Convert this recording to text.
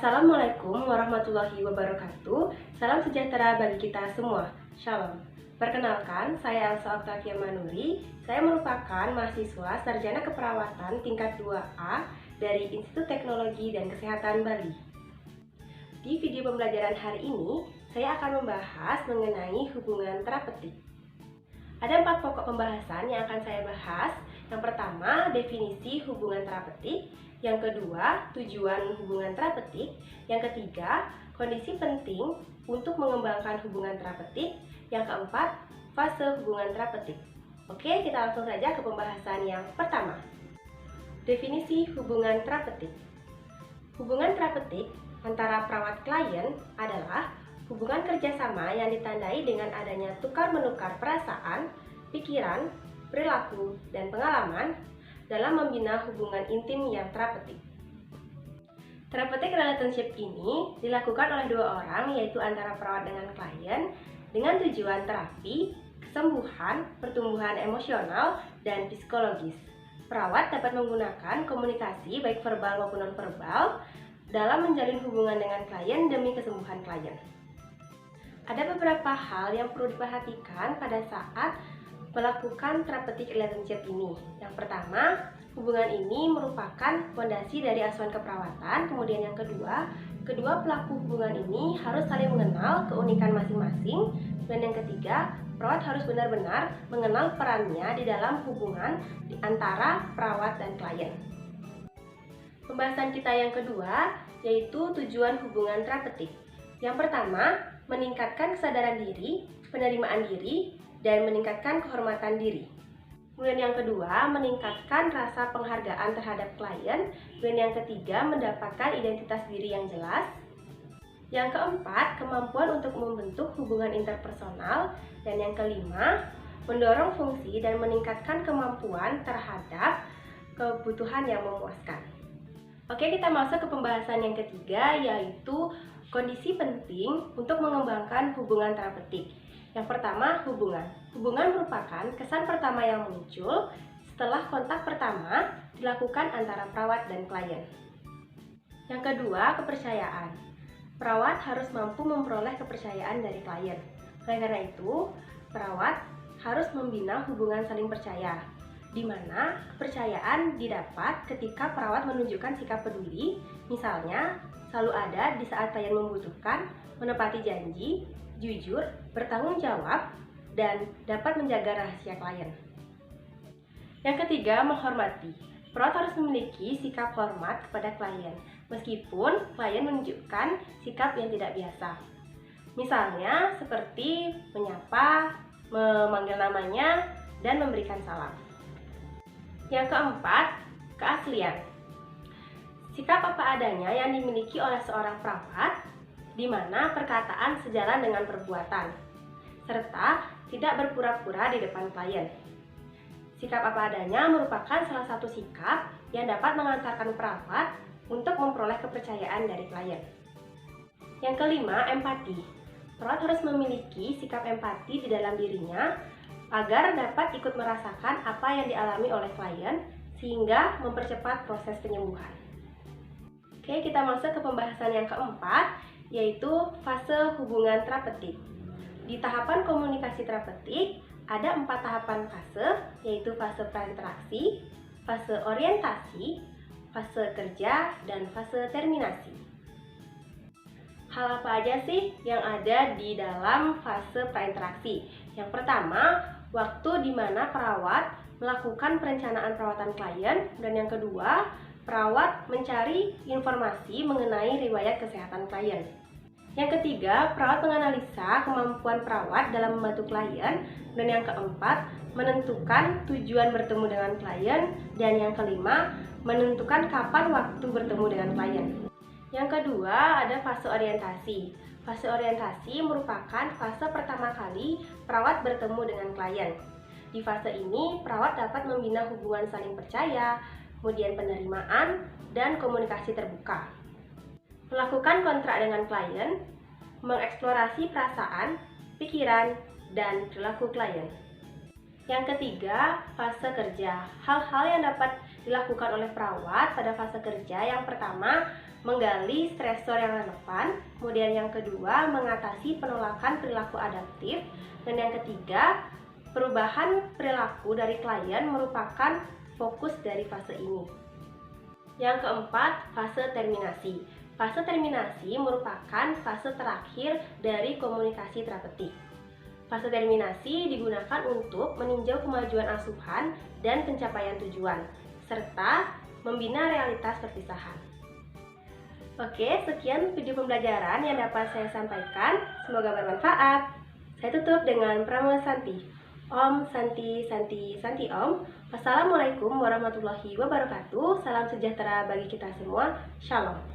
Assalamualaikum warahmatullahi wabarakatuh. Salam sejahtera bagi kita semua. Shalom. Perkenalkan, saya Elsa Octavia Manuri. Saya merupakan mahasiswa Sarjana Keperawatan tingkat 2A dari Institut Teknologi dan Kesehatan Bali. Di video pembelajaran hari ini, saya akan membahas mengenai hubungan terapeutik. Ada 4 pokok pembahasan yang akan saya bahas. Yang pertama, definisi hubungan terapeutik. Yang kedua, tujuan hubungan terapeutik. Yang ketiga, kondisi penting untuk mengembangkan hubungan terapeutik. Yang keempat, fase hubungan terapeutik. Oke, kita langsung saja ke pembahasan yang pertama. Definisi hubungan terapeutik. Hubungan terapeutik antara perawat klien adalah hubungan kerjasama yang ditandai dengan adanya tukar-menukar perasaan, pikiran, perilaku, dan pengalaman dalam membina hubungan intim yang terapeutik. Therapeutic relationship ini dilakukan oleh 2 orang, yaitu antara perawat dengan klien, dengan tujuan terapi, kesembuhan, pertumbuhan emosional, dan psikologis. Perawat dapat menggunakan komunikasi baik verbal maupun non-verbal dalam menjalin hubungan dengan klien demi kesembuhan klien. Ada beberapa hal yang perlu diperhatikan pada saat melakukan therapeutic relationship ini. Yang pertama, hubungan ini merupakan fondasi dari asuhan keperawatan. Kemudian yang kedua pelaku hubungan ini harus saling mengenal keunikan masing-masing. Dan yang ketiga, perawat harus benar-benar mengenal perannya di dalam hubungan di antara perawat dan klien. Pembahasan kita yang kedua yaitu tujuan hubungan terapeutik. Yang pertama, meningkatkan kesadaran diri, penerimaan diri, dan meningkatkan kehormatan diri. Kemudian yang kedua, meningkatkan rasa penghargaan terhadap klien. Dan yang ketiga, mendapatkan identitas diri yang jelas. Yang keempat, kemampuan untuk membentuk hubungan interpersonal. Dan yang kelima, mendorong fungsi dan meningkatkan kemampuan terhadap kebutuhan yang memuaskan. Oke, kita masuk ke pembahasan yang ketiga, yaitu kondisi penting untuk mengembangkan hubungan terapeutik. Yang pertama, hubungan. Hubungan merupakan kesan pertama yang muncul setelah kontak pertama dilakukan antara perawat dan klien. Yang kedua, kepercayaan. Perawat harus mampu memperoleh kepercayaan dari klien. Oleh karena itu, perawat harus membina hubungan saling percaya, di mana kepercayaan didapat ketika perawat menunjukkan sikap peduli, misalnya selalu ada di saat klien membutuhkan, menepati janji, jujur, bertanggung jawab, dan dapat menjaga rahasia klien. Yang ketiga, menghormati. Perawat harus memiliki sikap hormat kepada klien, meskipun klien menunjukkan sikap yang tidak biasa. Misalnya seperti menyapa, memanggil namanya, dan memberikan salam. Yang keempat, keaslian. Sikap apa adanya yang dimiliki oleh seorang perawat, di mana perkataan sejalan dengan perbuatan, serta tidak berpura-pura di depan klien. Sikap apa adanya merupakan salah satu sikap yang dapat mengantarkan perawat untuk memperoleh kepercayaan dari klien. Yang kelima, empati. Perawat harus memiliki sikap empati di dalam dirinya agar dapat ikut merasakan apa yang dialami oleh klien sehingga mempercepat proses penyembuhan. Oke, kita masuk ke pembahasan yang keempat, yaitu fase hubungan terapeutik. Di tahapan komunikasi terapeutik, ada 4 tahapan fase, yaitu fase prainteraksi, fase orientasi, fase kerja, dan fase terminasi. Hal apa aja sih yang ada di dalam fase prainteraksi? Yang pertama, waktu di mana perawat melakukan perencanaan perawatan klien, dan yang kedua, perawat mencari informasi mengenai riwayat kesehatan klien. Yang ketiga, perawat menganalisa kemampuan perawat dalam membantu klien. Dan yang keempat, menentukan tujuan bertemu dengan klien. Dan yang kelima, menentukan kapan waktu bertemu dengan klien. Yang kedua, ada fase orientasi. Fase orientasi merupakan fase pertama kali perawat bertemu dengan klien. Di fase ini, perawat dapat membina hubungan saling percaya, kemudian penerimaan, dan komunikasi terbuka. Melakukan kontrak dengan klien, mengeksplorasi perasaan, pikiran, dan perilaku klien. Yang ketiga, fase kerja. Hal-hal yang dapat dilakukan oleh perawat pada fase kerja yang pertama, menggali stresor yang relevan. Kemudian yang kedua, mengatasi penolakan perilaku adaptif. Dan yang ketiga, perubahan perilaku dari klien merupakan fokus dari fase ini. Yang keempat, fase terminasi. Fase terminasi merupakan fase terakhir dari komunikasi terapeutik. Fase terminasi digunakan untuk meninjau kemajuan asuhan dan pencapaian tujuan, serta membina realitas perpisahan. Oke, sekian video pembelajaran yang dapat saya sampaikan. Semoga bermanfaat. Saya tutup dengan Pranama Santi. Om Santi Santi Santi Om. Wassalamualaikum warahmatullahi wabarakatuh. Salam sejahtera bagi kita semua. Shalom.